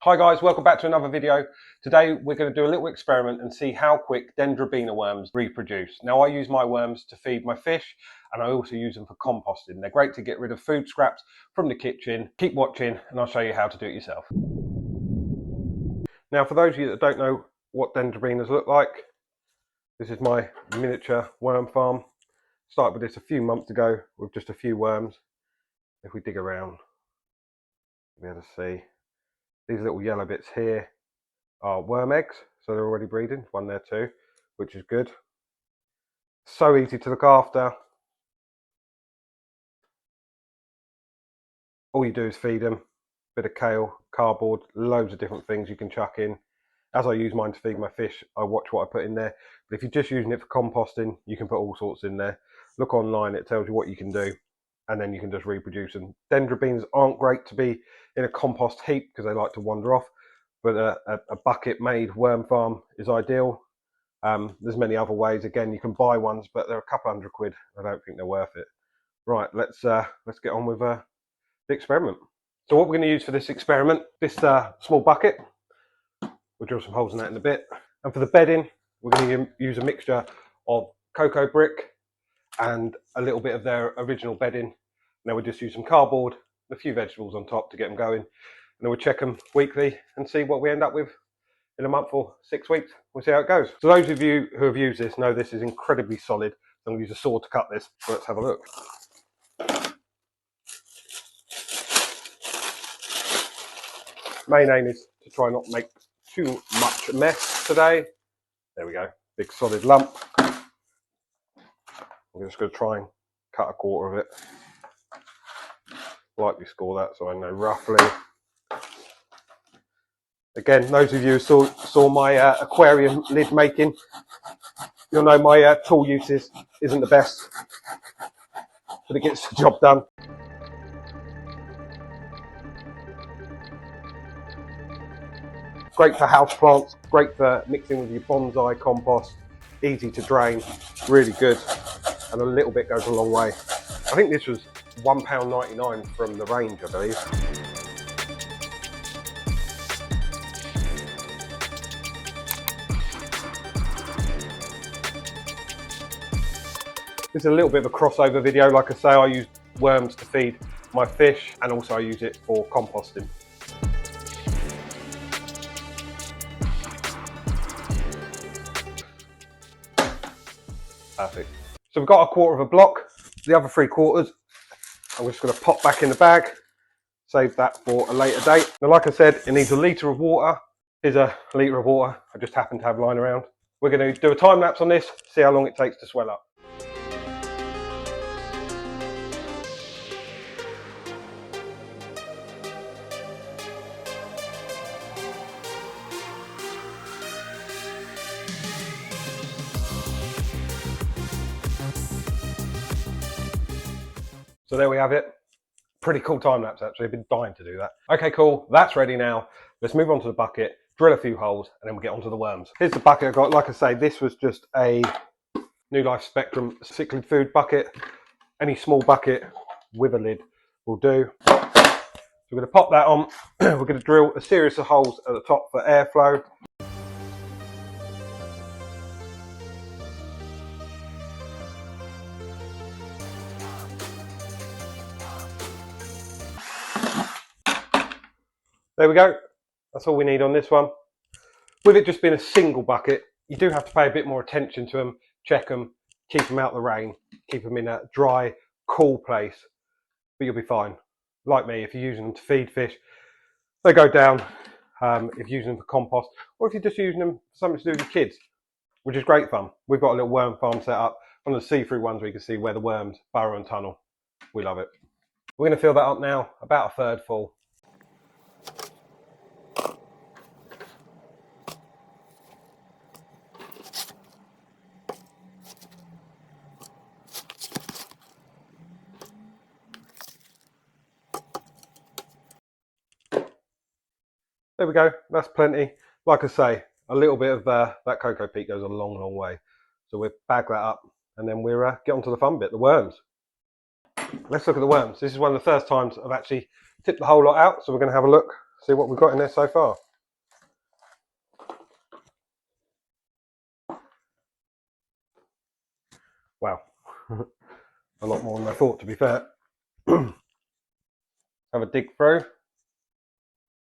Hi guys, welcome back to another video. Today we're going to do a little experiment and see how quick Dendrobaena worms reproduce. Now I use my worms to feed my fish and I also use them for composting. They're great to get rid of food scraps from the kitchen. Keep watching and I'll show you how to do it yourself. Now for those of you that don't know what Dendrobaenas look like, this is my miniature worm farm. Started with this a few months ago with just a few worms. If we dig around, you'll be able to see. These little yellow bits here are worm eggs, so they're already breeding. One there too, which is good. So easy to look after. All you do is feed them. Bit of kale, cardboard, loads of different things you can chuck in. As I use mine to feed my fish, I watch what I put in there. But if you're just using it for composting, you can put all sorts in there. Look online, it tells you what you can do, and then you can just reproduce them. Dendrobaenas aren't great to be in a compost heap because they like to wander off, but a bucket made worm farm is ideal. There's many other ways. Again, you can buy ones, but they're a couple £100. I don't think they're worth it. Right, let's get on with the experiment. So what we're going to use for this experiment, this small bucket, we'll drill some holes in that in a bit. And for the bedding, we're going to use a mixture of cocoa brick and a little bit of their original bedding. Now we'll just use some cardboard, a few vegetables on top to get them going. And then we'll check them weekly and see what we end up with in a month or 6 weeks. We'll see how it goes. So those of you who have used this know this is incredibly solid. I'm going to use a saw to cut this. So let's have a look. Main aim is to try not make too much mess today. There we go, big solid lump. I'm just going to try and cut a quarter of it. Lightly score that so I know roughly. Again, those of you who saw my aquarium lid making, you'll know my tool uses isn't the best, but it gets the job done. Great for house plants, great for mixing with your bonsai compost, easy to drain, really good, and a little bit goes a long way. I think this was £1.99 from the range, I believe. This is a little bit of a crossover video. Like I say, I use worms to feed my fish and also I use it for composting. Perfect. So we've got a quarter of a block. The other 3/4, I'm just going to pop back in the bag. Save that for a later date. Now, like I said, it needs a litre of water. Here's a litre of water I just happen to have lying around. We're going to do a time lapse on this, see how long it takes to swell up. So there we have it. Pretty cool time lapse actually, I've been dying to do that. Okay, cool, that's ready now. Let's move on to the bucket, drill a few holes, and then we'll get onto the worms. Here's the bucket I've got. Like I say, this was just a New Life Spectrum cichlid food bucket. Any small bucket with a lid will do. So we're going to pop that on. We're going to drill a series of holes at the top for airflow. There we go, that's all we need on this one. With it just being a single bucket, you do have to pay a bit more attention to them, check them, keep them out of the rain, keep them in a dry, cool place, but you'll be fine. Like me, if you're using them to feed fish, they go down. If you're using them for compost, or if you're just using them for something to do with your kids, which is great fun. We've got a little worm farm set up, one of the see-through ones where you can see where the worms burrow and tunnel. We love it. We're going to fill that up now, about a third full. There we go, that's plenty. Like I say, a little bit of that cocoa peat goes a long, long way. So we'll bag that up and then we'll get on to the fun bit, the worms. Let's look at the worms. This is one of the first times I've actually tipped the whole lot out, so we're going to have a look, see what we've got in there so far. Wow, a lot more than I thought, to be fair. Have a dig through.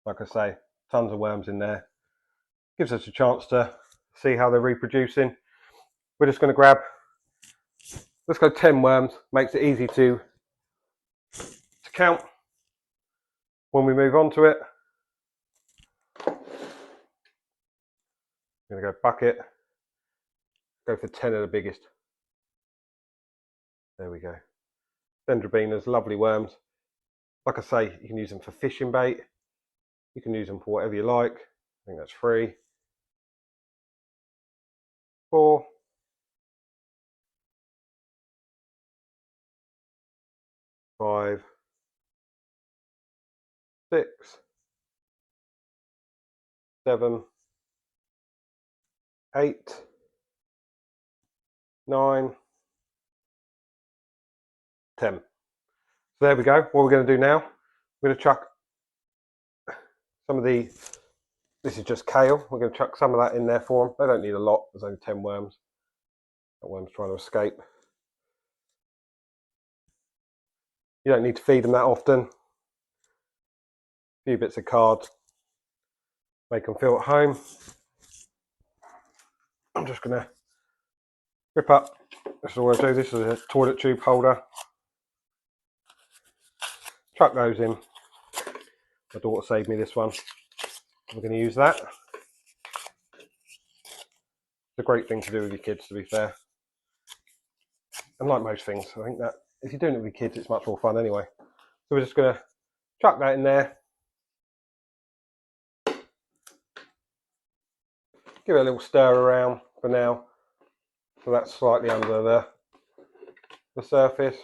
Like I say, tons of worms in there. Gives us a chance to see how they're reproducing. We're just going to grab, let's go 10 worms. Makes it easy to count when we move on to it. I'm going to go bucket, go for 10 of the biggest. There we go. Dendrobaenas, lovely worms. Like I say, you can use them for fishing bait. You can use them for whatever you like. I think that's 3, 4, 5, 6, 7, 8, 9, 10. So there we go. What we're going to do now, we're going to chuck some of the, this is just kale. We're going to chuck some of that in there for them. They don't need a lot. There's only 10 worms. That worm's trying to escape. You don't need to feed them that often. A few bits of cards. Make them feel at home. I'm just going to rip up. This is what I do. This is a toilet tube holder. Chuck those in. My daughter saved me this one. We're going to use that. It's a great thing to do with your kids, to be fair. And like most things, I think that if you're doing it with your kids, it's much more fun anyway. So we're just going to chuck that in there. Give it a little stir around for now. So that's slightly under the surface.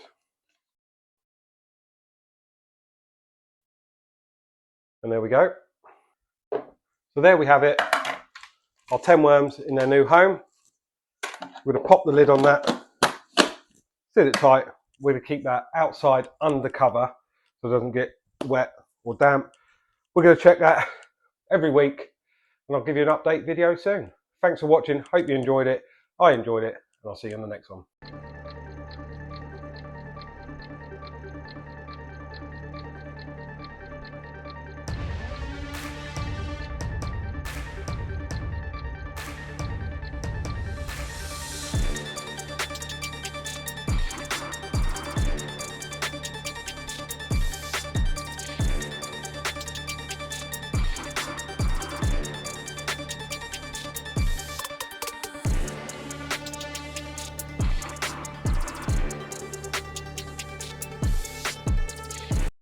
And there we go. So there we have it. Our 10 worms in their new home. We're going to pop the lid on that. Seal it tight. We're going to keep that outside under cover so it doesn't get wet or damp. We're going to check that every week and I'll give you an update video soon. Thanks for watching. Hope you enjoyed it. I enjoyed it and I'll see you on the next one.